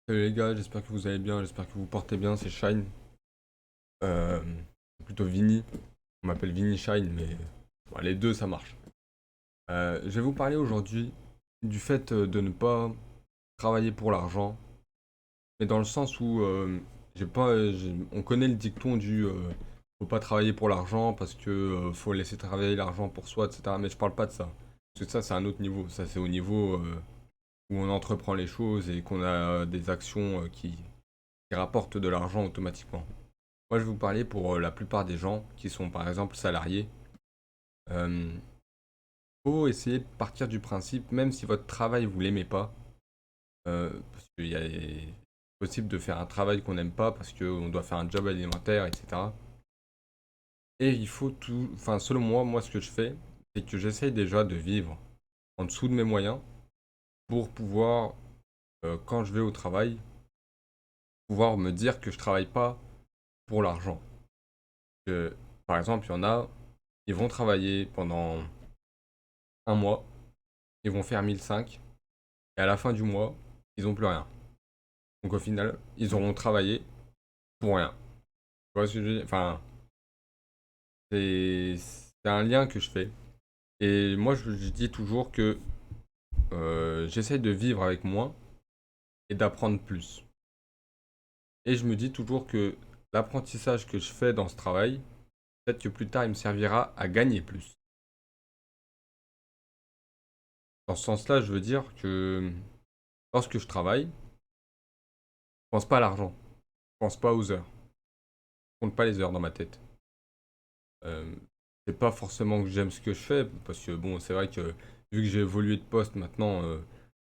Salut les gars, j'espère que vous allez bien, j'espère que vous portez bien, c'est Shine. Euh, Plutôt Vini. On m'appelle Vini Shine, mais bon, les deux ça marche. Je vais vous parler aujourd'hui du fait de ne pas travailler pour l'argent, mais dans le sens où j'ai pas, on connaît le dicton du faut pas travailler pour l'argent parce que faut laisser travailler l'argent pour soi, etc. Mais je parle pas de ça. Parce que ça, c'est un autre niveau. Ça, c'est au niveau où on entreprend les choses et qu'on a des actions qui rapportent de l'argent automatiquement. Moi, je vais vous parler pour la plupart des gens qui sont par exemple salariés. Il faut essayer de partir du principe, même si votre travail vous l'aimez pas, parce qu'il y a possible de faire un travail qu'on n'aime pas parce qu'on doit faire un job alimentaire, etc. Et il faut tout, enfin selon moi, ce que je fais, c'est que j'essaye déjà de vivre en dessous de mes moyens pour pouvoir, quand je vais au travail, pouvoir me dire que je travaille pas pour l'argent. Que, par exemple, il y en a, ils vont travailler pendant un mois, ils vont faire 1005, et à la fin du mois, ils n'ont plus rien. Donc au final, ils auront travaillé pour rien. Tu vois ce que je veux dire? Enfin, c'est un lien que je fais. Et moi, je dis toujours que j'essaye de vivre avec moins et d'apprendre plus. Et je me dis toujours que l'apprentissage que je fais dans ce travail, peut-être que plus tard, il me servira à gagner plus. Dans ce sens-là, je veux dire que lorsque je travaille, je pense pas à l'argent, je pense pas aux heures, je compte pas les heures dans ma tête. Euh, c'est pas forcément que j'aime ce que je fais, parce que bon, c'est vrai que vu que j'ai évolué de poste maintenant,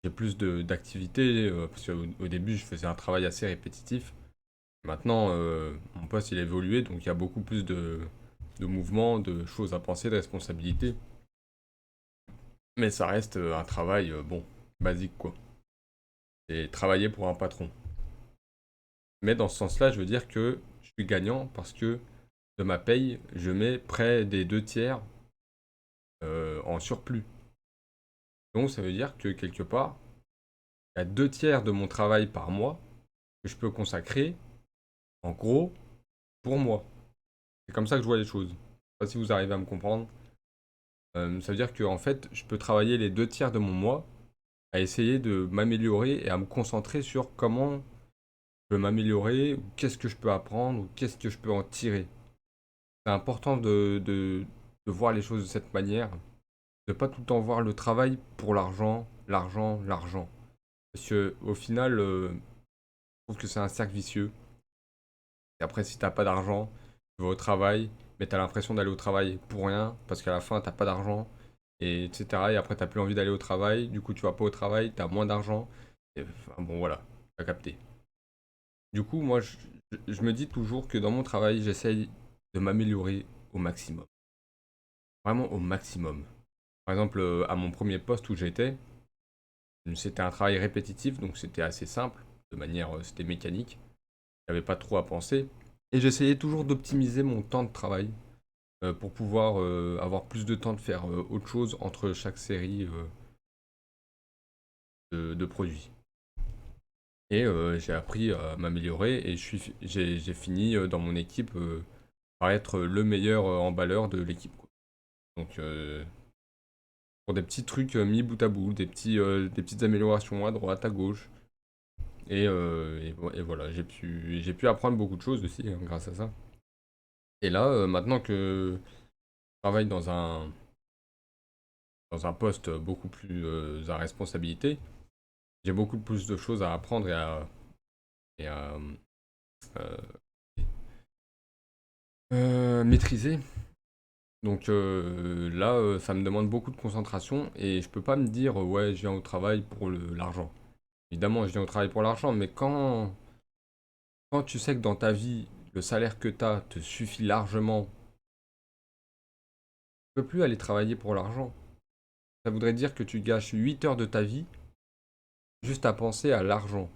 j'ai plus d'activités, parce qu'au au début, je faisais un travail assez répétitif. Maintenant, mon poste il a évolué, donc il y a beaucoup plus de mouvements, de choses à penser, de responsabilités. Mais ça reste un travail, bon, basique quoi. C'est travailler pour un patron. Mais dans ce sens-là, je veux dire que je suis gagnant parce que de ma paye, je mets près des deux tiers en surplus. Donc ça veut dire que quelque part, il y a deux tiers de mon travail par mois que je peux consacrer, en gros, pour moi. C'est comme ça que je vois les choses. Je sais pas si vous arrivez à me comprendre. Ça veut dire que en fait, je peux travailler les deux tiers de mon mois à essayer de m'améliorer et à me concentrer sur comment je peux m'améliorer, ou qu'est-ce que je peux apprendre, ou qu'est-ce que je peux en tirer. C'est important de voir les choses de cette manière, de pas tout le temps voir le travail pour l'argent, l'argent, l'argent. Parce que au final, je trouve que c'est un cercle vicieux. Et après, si t'as pas d'argent, tu vas au travail, mais t'as l'impression d'aller au travail pour rien, parce qu'à la fin, t'as pas d'argent, et etc. Et après, t'as plus envie d'aller au travail, du coup, tu vas pas au travail, t'as moins d'argent. Et enfin, bon, voilà, t'as capté. Du coup, moi, je me dis toujours que dans mon travail, j'essaye de m'améliorer au maximum. Vraiment au maximum. Par exemple, à mon premier poste où j'étais, c'était un travail répétitif, donc c'était assez simple, de manière, c'était mécanique. Il n'y avait pas trop à penser. Et j'essayais toujours d'optimiser mon temps de travail pour pouvoir avoir plus de temps de faire autre chose entre chaque série de produits. Et j'ai appris à m'améliorer et j'ai fini dans mon équipe par être le meilleur emballeur de l'équipe, quoi. Donc pour des petits trucs mis bout à bout, des petites améliorations à droite, à gauche. Et voilà, j'ai pu apprendre beaucoup de choses aussi grâce à ça. Et là, maintenant que je travaille dans un poste beaucoup plus à responsabilité, j'ai beaucoup plus de choses à apprendre et à euh, maîtriser. Donc là, ça me demande beaucoup de concentration et je peux pas me dire ouais, je viens au travail pour l'argent. Évidemment, je viens au travail pour l'argent, mais quand tu sais que dans ta vie, le salaire que tu as te suffit largement, tu peux plus aller travailler pour l'argent. Ça voudrait dire que tu gâches 8 heures de ta vie juste à penser à l'argent.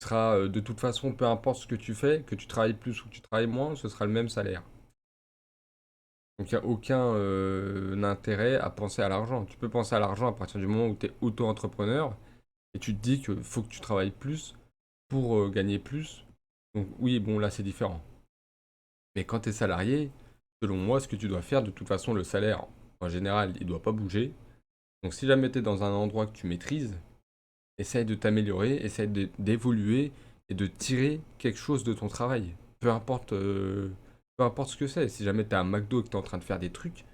Ce sera de toute façon, peu importe ce que tu fais, que tu travailles plus ou que tu travailles moins, ce sera le même salaire. Donc il n'y a aucun intérêt à penser à l'argent. Tu peux penser à l'argent à partir du moment où tu es auto-entrepreneur, Et tu te dis qu'il faut que tu travailles plus pour gagner plus. Donc oui, bon, là, c'est différent. Mais quand tu es salarié, selon moi, ce que tu dois faire, de toute façon, le salaire, en général, il doit pas bouger. Donc si jamais tu es dans un endroit que tu maîtrises, essaye de t'améliorer, essaye d'évoluer et de tirer quelque chose de ton travail. Peu importe ce que c'est. Si jamais tu es à McDo et que tu es en train de faire des trucs,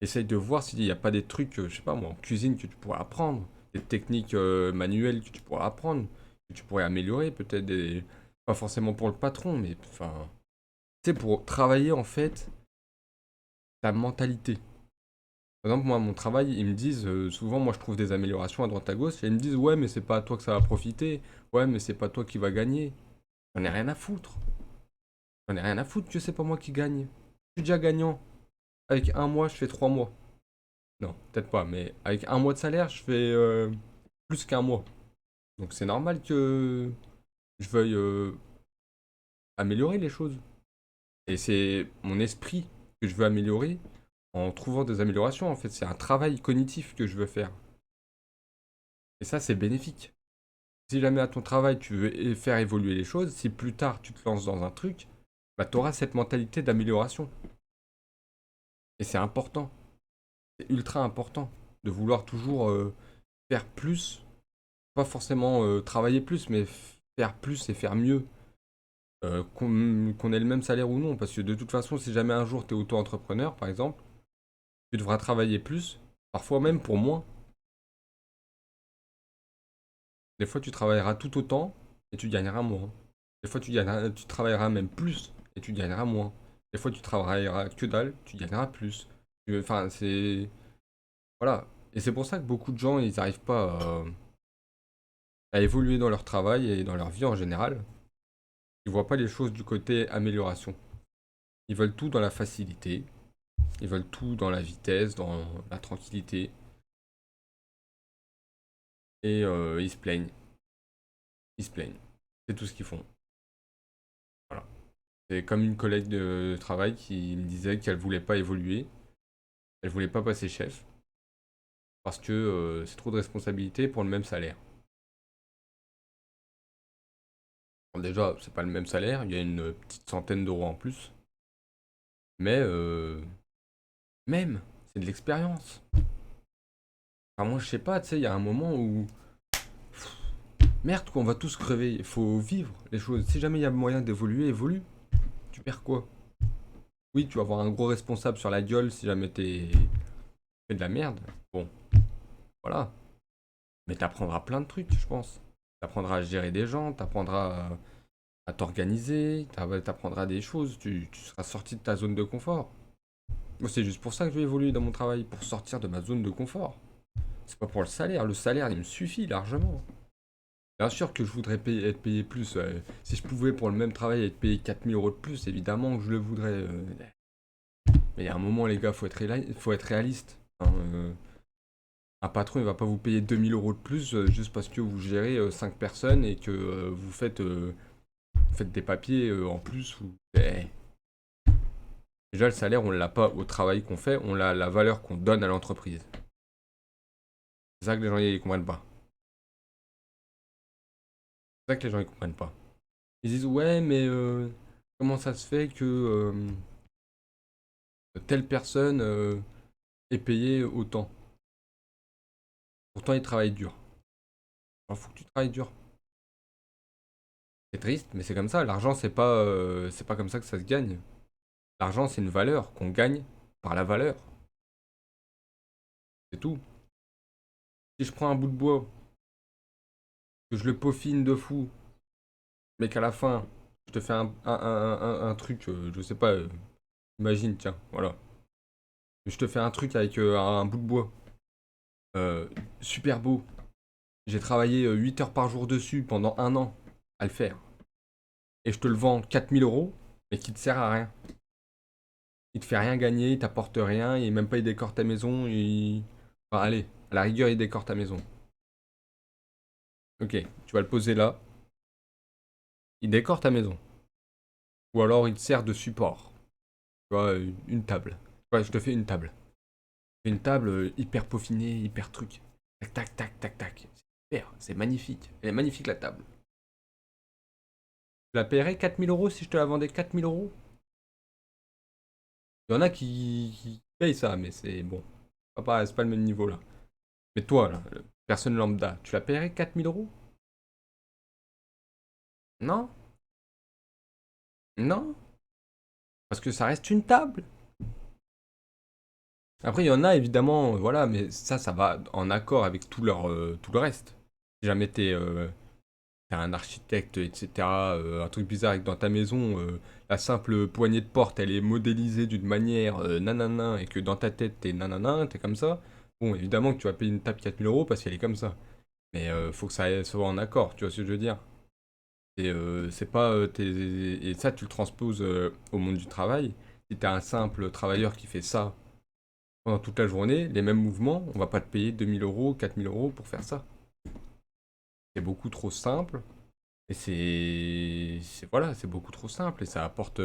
essaye de voir s'il n'y a pas des trucs, je sais pas moi, en cuisine que tu pourrais apprendre, des techniques manuelles que tu pourrais apprendre, que tu pourrais améliorer, peut-être des... Pas forcément pour le patron, mais enfin... Tu sais, pour travailler en fait ta mentalité. Par exemple, moi, mon travail, ils me disent, souvent, moi, je trouve des améliorations à droite à gauche, et ils me disent, ouais, mais c'est pas à toi que ça va profiter, ouais, mais c'est pas toi qui va gagner. J'en ai rien à foutre. J'en ai rien à foutre que c'est pas moi qui gagne. Je suis déjà gagnant. Avec un mois, je fais 3 mois. Non, peut-être pas, mais avec un mois de salaire, je fais plus qu'un mois. Donc c'est normal que je veuille améliorer les choses. Et c'est mon esprit que je veux améliorer en trouvant des améliorations. En fait, c'est un travail cognitif que je veux faire. Et ça, c'est bénéfique. Si jamais à ton travail, tu veux faire évoluer les choses, si plus tard tu te lances dans un truc, bah, tu auras cette mentalité d'amélioration. Et c'est important. C'est ultra important de vouloir toujours faire plus. Pas forcément travailler plus, mais faire plus et faire mieux. Qu'on ait le même salaire ou non. Parce que de toute façon, si jamais un jour tu es auto-entrepreneur, par exemple, tu devras travailler plus, parfois même pour moins. Des fois, tu travailleras tout autant et tu gagneras moins. Des fois, tu travailleras même plus et tu gagneras moins. Des fois, tu travailleras que dalle, tu gagneras plus. Enfin, c'est... Voilà. Et c'est pour ça que beaucoup de gens, ils n'arrivent pas à évoluer dans leur travail et dans leur vie en général. Ils voient pas les choses du côté amélioration. Ils veulent tout dans la facilité. Ils veulent tout dans la vitesse, dans la tranquillité. Et ils se plaignent. Ils se plaignent. C'est tout ce qu'ils font. Voilà. C'est comme une collègue de travail qui me disait qu'elle voulait pas évoluer. Elle voulait pas passer chef. Parce que c'est trop de responsabilités pour le même salaire. Bon, déjà, c'est pas le même salaire. Il y a une petite centaine d'euros en plus. Mais même, c'est de l'expérience. Enfin, moi, je sais pas, tu sais, il y a un moment où merde, quoi, on va tous crever. Il faut vivre les choses. Si jamais il y a moyen d'évoluer, évolue. Tu perds quoi? Oui, tu vas avoir un gros responsable sur la gueule si jamais t'es fait de la merde. Bon, voilà. Mais t'apprendras plein de trucs, je pense. T'apprendras à gérer des gens, t'apprendras à t'organiser, t'apprendras des choses. Tu seras sorti de ta zone de confort. Moi, c'est juste pour ça que je vais évoluer dans mon travail, pour sortir de ma zone de confort. C'est pas pour le salaire. Le salaire, il me suffit largement. Bien sûr que je voudrais être payé plus. Si je pouvais pour le même travail être payé 4 000 € de plus, évidemment que je le voudrais. Mais il y a un moment, les gars, faut être réaliste. Hein, un patron, il va pas vous payer 2 000 € de plus juste parce que vous gérez 5 personnes et que vous faites des papiers en plus. Déjà, le salaire, on l'a pas au travail qu'on fait, on l'a à la valeur qu'on donne à l'entreprise. C'est ça que les gens ils comprennent pas. C'est ça que les gens ils comprennent pas. Ils disent ouais, mais comment ça se fait que telle personne est payée autant? Pourtant, il travaille dur. Il faut que tu travailles dur. C'est triste, mais c'est comme ça. L'argent, c'est pas comme ça que ça se gagne. L'argent, c'est une valeur qu'on gagne par la valeur. C'est tout. Si je prends un bout de bois, que je le peaufine de fou, mais qu'à la fin, je te fais un truc, je sais pas, imagine, tiens, voilà. Je te fais un truc avec un bout de bois euh, super beau. J'ai travaillé 8 heures par jour dessus pendant un an à le faire. Et je te le vends 4 000 €, mais qui te sert à rien. Il te fait rien gagner, il t'apporte rien, et même pas il décore ta maison, Enfin, allez, à la rigueur, il décore ta maison. Ok, tu vas le poser là, il décore ta maison. Ou alors il te sert de support. Tu vois, une table. Ouais, je te fais une table. Une table hyper peaufinée, hyper truc. Tac, tac, tac, tac, tac. Super, c'est magnifique. Elle est magnifique la table. Tu la paierais 4 000 € si je te la vendais 4 000 €? Il y en a qui payent ça, mais c'est bon. C'est pas le même niveau là. Mais toi, là, personne lambda, tu la paierais 4 000 €? Non? Non? Parce que ça reste une table. Après, il y en a évidemment, voilà, mais ça va en accord avec tout le reste. Si jamais t'es un architecte, etc., un truc bizarre et que dans ta maison, la simple poignée de porte, elle est modélisée d'une manière nanana, et que dans ta tête, t'es nanana, t'es comme ça, bon, évidemment que tu vas payer une table 4 000 € parce qu'elle est comme ça. Mais faut que ça soit en accord, tu vois ce que je veux dire? C'est pas. Et ça, tu le transposes au monde du travail. Si t'es un simple travailleur qui fait ça pendant toute la journée, les mêmes mouvements, on va pas te payer 2 000 €, 4 000 € pour faire ça. C'est beaucoup trop simple. Et voilà, c'est beaucoup trop simple. Et ça apporte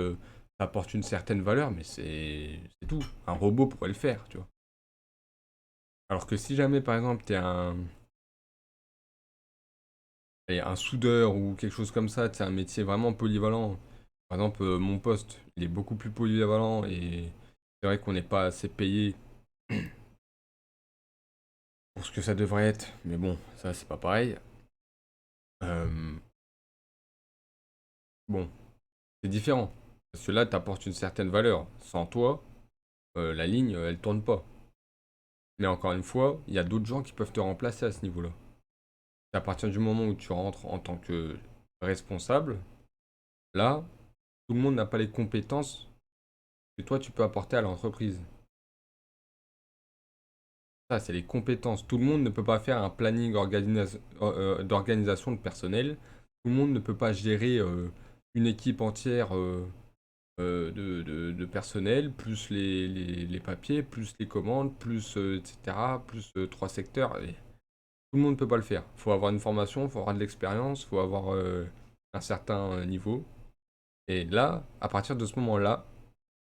une certaine valeur, mais c'est tout. Un robot pourrait le faire, tu vois. Alors que si jamais, par exemple, t'es un soudeur ou quelque chose comme ça, c'est un métier vraiment polyvalent. Par exemple, mon poste, il est beaucoup plus polyvalent et c'est vrai qu'on n'est pas assez payé pour ce que ça devrait être. Mais bon, ça, c'est pas pareil. Euh, bon, c'est différent. Parce que là, tu apportes une certaine valeur. Sans toi, la ligne, elle tourne pas. Mais encore une fois, il y a d'autres gens qui peuvent te remplacer à ce niveau-là. À partir du moment où tu rentres en tant que responsable, là, tout le monde n'a pas les compétences que toi, tu peux apporter à l'entreprise. Ça, c'est les compétences. Tout le monde ne peut pas faire un planning d'organisation de personnel. Tout le monde ne peut pas gérer une équipe entière de personnel, plus les papiers, plus les commandes, plus etc., plus trois secteurs. Et tout le monde ne peut pas le faire. Il faut avoir une formation, il faut avoir de l'expérience, il faut avoir un certain niveau. Et là, à partir de ce moment-là,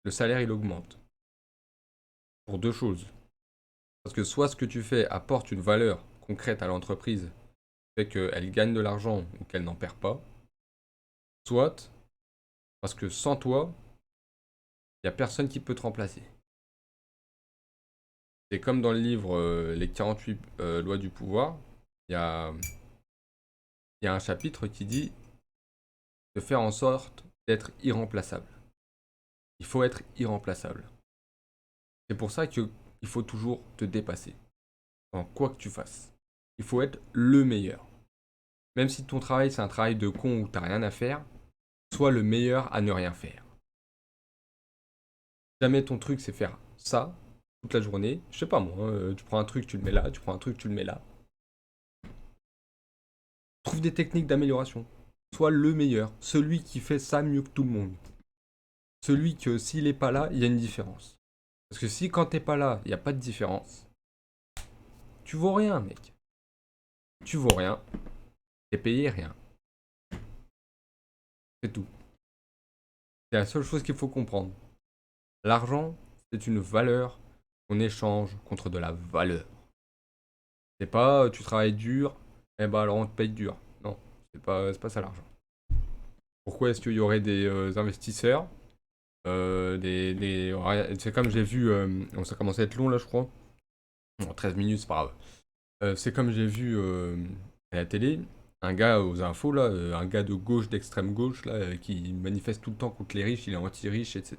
le salaire, il augmente. Pour deux choses. Parce que soit ce que tu fais apporte une valeur concrète à l'entreprise, fait qu'elle gagne de l'argent ou qu'elle n'en perd pas, soit parce que sans toi, il n'y a personne qui peut te remplacer. C'est comme dans le livre Les 48 lois du pouvoir, il y a, il y a un chapitre qui dit de faire en sorte d'être irremplaçable. Il faut être irremplaçable. C'est pour ça qu'il faut toujours te dépasser, dans quoi que tu fasses. Il faut être le meilleur. Même si ton travail c'est un travail de con où t'as rien à faire, sois le meilleur à ne rien faire. Jamais ton truc c'est faire ça toute la journée, je sais pas moi, tu prends un truc, tu le mets là, tu prends un truc, tu le mets là. Trouve des techniques d'amélioration. Sois le meilleur, celui qui fait ça mieux que tout le monde. Celui que s'il est pas là, il y a une différence. Parce que si quand t'es pas là, il n'y a pas de différence, tu vaux rien, mec. Tu vaux rien, t'es payé rien. C'est tout. C'est la seule chose qu'il faut comprendre. L'argent, c'est une valeur qu'on échange contre de la valeur. C'est pas tu travailles dur, et ben alors on te paye dur. Non, c'est pas ça l'argent. Pourquoi est-ce qu'il y aurait des investisseurs ouais, c'est comme j'ai vu, ça commence à être long là je crois. Bon, 13 minutes, c'est pas grave. C'est comme j'ai vu à la télé, un gars aux infos là, un gars de gauche, d'extrême gauche là, qui manifeste tout le temps contre les riches, il est anti-riche, etc.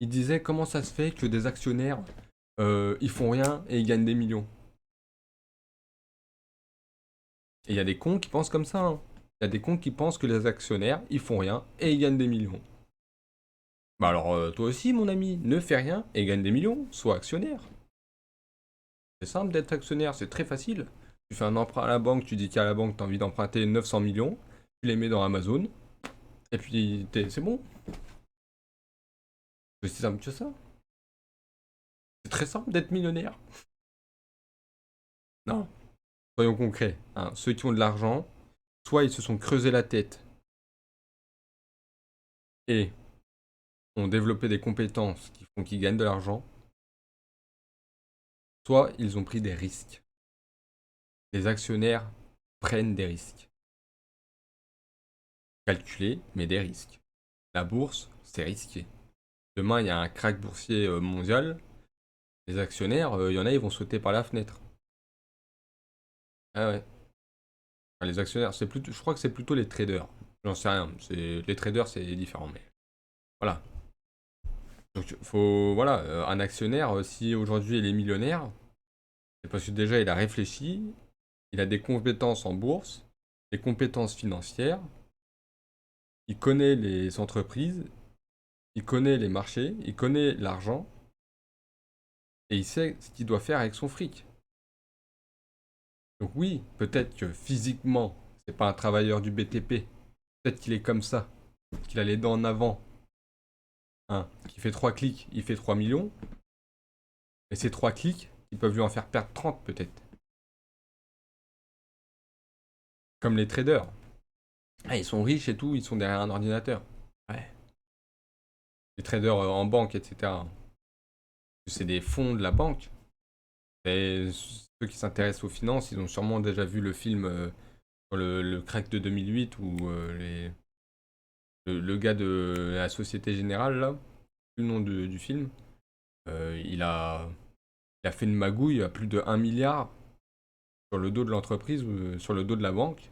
Il disait comment ça se fait que des actionnaires, ils font rien et ils gagnent des millions. Et il y a des cons qui pensent comme ça, hein. Il y a des cons qui pensent que les actionnaires, ils font rien et ils gagnent des millions. Bah alors, toi aussi, mon ami, ne fais rien et gagne des millions, sois actionnaire. C'est simple d'être actionnaire, c'est très facile. Tu fais un emprunt à la banque, tu dis qu'à la banque, tu as envie d'emprunter 900 millions, tu les mets dans Amazon, et puis c'est bon. C'est aussi simple que ça. C'est très simple d'être millionnaire. Non. Soyons concrets, hein. Ceux qui ont de l'argent, soit ils se sont creusé la tête et ont développé des compétences qui font qu'ils gagnent de l'argent, soit ils ont pris des risques. les actionnaires prennent des risques. Calculés, mais des risques. La bourse, c'est risqué. Demain, il y a un krach boursier mondial. Les actionnaires, il y en a, ils vont sauter par la fenêtre. Ah ouais. Enfin, les actionnaires, c'est plutôt, je crois que c'est plutôt les traders. J'en sais rien. Les traders, c'est différent, mais voilà. Donc, voilà, un actionnaire, si aujourd'hui il est millionnaire, c'est parce que déjà il a réfléchi, il a des compétences en bourse, des compétences financières, il connaît les entreprises, il connaît les marchés, il connaît l'argent, et il sait ce qu'il doit faire avec son fric. Donc oui, peut-être que physiquement, c'est pas un travailleur du BTP. Peut-être qu'il est comme ça, qu'il a les dents en avant, hein, qu'il fait 3 clics, il fait 3 millions, et ces 3 clics, ils peuvent lui en faire perdre 30 peut-être. Comme les traders. Ah, ils sont riches et tout, ils sont derrière un ordinateur. Ouais. Les traders en banque, etc. C'est des fonds de la banque. Et ceux qui s'intéressent aux finances, ils ont sûrement déjà vu le film sur le crack de 2008 où le gars de la Société Générale, là, le nom du film, il a fait une magouille à plus de 1 milliard sur le dos de l'entreprise, sur le dos de la banque.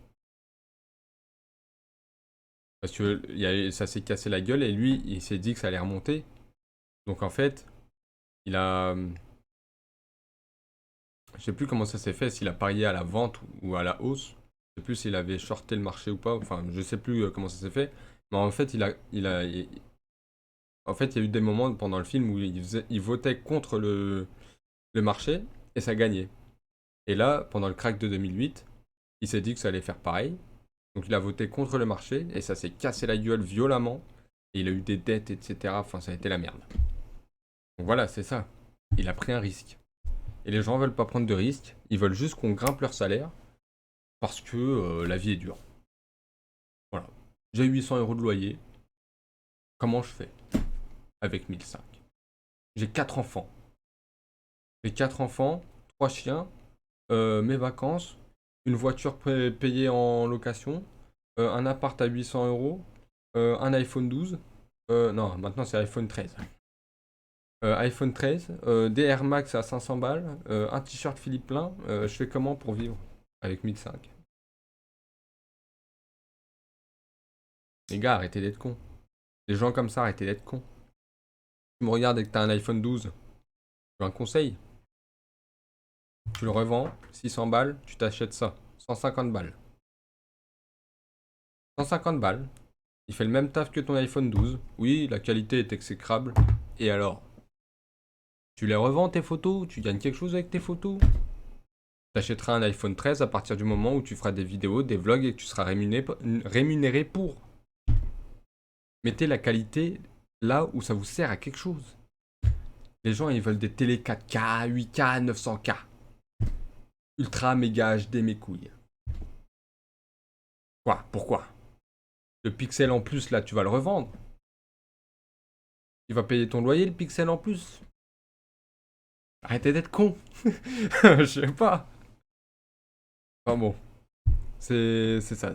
Parce que ça s'est cassé la gueule et lui, il s'est dit que ça allait remonter. Donc en fait, il a. Je sais plus comment ça s'est fait, s'il a parié à la vente ou à la hausse. Je sais plus s'il avait shorté le marché ou pas. Enfin, je sais plus comment ça s'est fait. Mais en fait, en fait, il y a eu des moments pendant le film où il votait contre le marché et ça gagnait. Et là, pendant le crack de 2008, il s'est dit que ça allait faire pareil. Donc il a voté contre le marché et ça s'est cassé la gueule violemment. Et il a eu des dettes, etc. Enfin, ça a été la merde. Donc voilà, c'est ça. Il a pris un risque. Et les gens veulent pas prendre de risques. Ils veulent juste qu'on grimpe leur salaire parce que la vie est dure. Voilà. J'ai 800 euros de loyer. Comment je fais avec 1005? J'ai 4 enfants. J'ai 4 enfants, 3 chiens, mes vacances, une voiture payée en location, un appart à 800 euros, un iPhone 12. Non, maintenant c'est iPhone 13. iPhone 13, des Air Max à 500 balles, un t-shirt Philippe Plein. Je fais comment pour vivre avec 1005? Les gars, arrêtez d'être cons. Les gens comme ça, arrêtez d'être cons. Tu me regardes et que t'as un iPhone 12. Tu veux un conseil? Tu le revends, 600 balles, tu t'achètes ça. 150 balles. 150 balles. Il fait le même taf que ton iPhone 12. Oui, la qualité est exécrable. Et alors? Tu les revends tes photos? Tu gagnes quelque chose avec tes photos? T'achèteras un iPhone 13 à partir du moment où tu feras des vidéos, des vlogs et que tu seras rémunéré pour. Mettez la qualité là où ça vous sert à quelque chose. Les gens, ils veulent des télé 4K, 8K, 900K. Ultra méga HD mes couilles. Quoi? Pourquoi? Le pixel en plus, là, tu vas le revendre. Il va payer ton loyer, le pixel en plus. Arrêtez d'être con. Je sais pas. Enfin bon. C'est ça.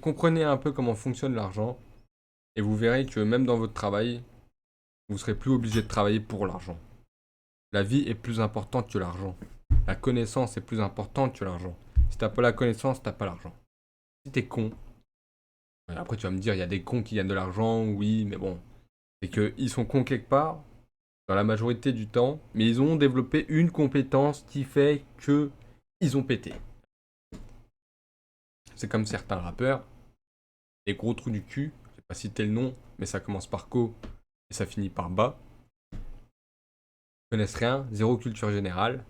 Comprenez un peu comment fonctionne l'argent. Et vous verrez que même dans votre travail, vous serez plus obligé de travailler pour l'argent. La vie est plus importante que l'argent. La connaissance est plus importante que l'argent. Si t'as pas la connaissance, t'as pas l'argent. Si t'es con, après tu vas me dire, il y a des cons qui gagnent de l'argent, oui, mais bon. C'est qu'ils sont cons quelque part, dans la majorité du temps, mais ils ont développé une compétence qui fait que ils ont pété. C'est comme certains rappeurs, les gros trous du cul, je vais pas citer le nom, mais ça commence par co et ça finit par bas. Ils connaissent rien, zéro culture générale.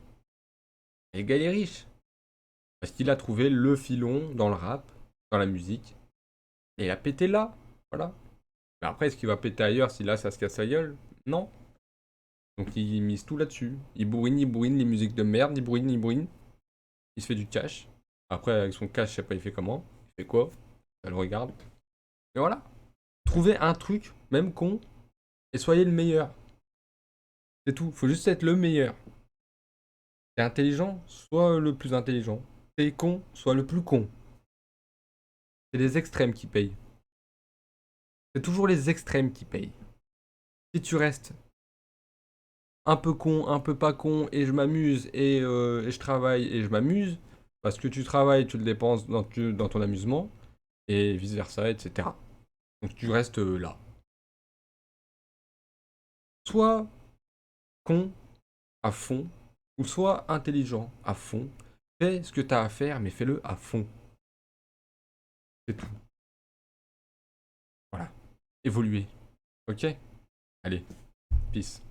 Et le gars il est riche. Parce qu'il a trouvé le filon dans le rap, dans la musique. Et il a pété là. Voilà. Mais après, est-ce qu'il va péter ailleurs si là ça se casse la gueule? Non. Donc il mise tout là-dessus. Il bourrine les musiques de merde, il bourrine, il bourrine. Il se fait du cash. Après, avec son cash, je sais pas, il fait comment. Il fait quoi? Elle regarde. Et voilà. Trouvez un truc, même con, et soyez le meilleur. C'est tout. Faut juste être le meilleur. T'es intelligent, sois le plus intelligent. t'es con, sois le plus con. C'est les extrêmes qui payent. C'est toujours les extrêmes qui payent. Si tu restes un peu con, un peu pas con, et je m'amuse, et je travaille et je m'amuse, parce que tu travailles, tu le dépenses dans ton amusement, et vice-versa, etc. Donc tu restes là. Soit con à fond, ou soit intelligent à fond. Fais ce que t'as à faire, mais fais-le à fond. C'est tout. Voilà. Évoluer. Ok? Allez, peace.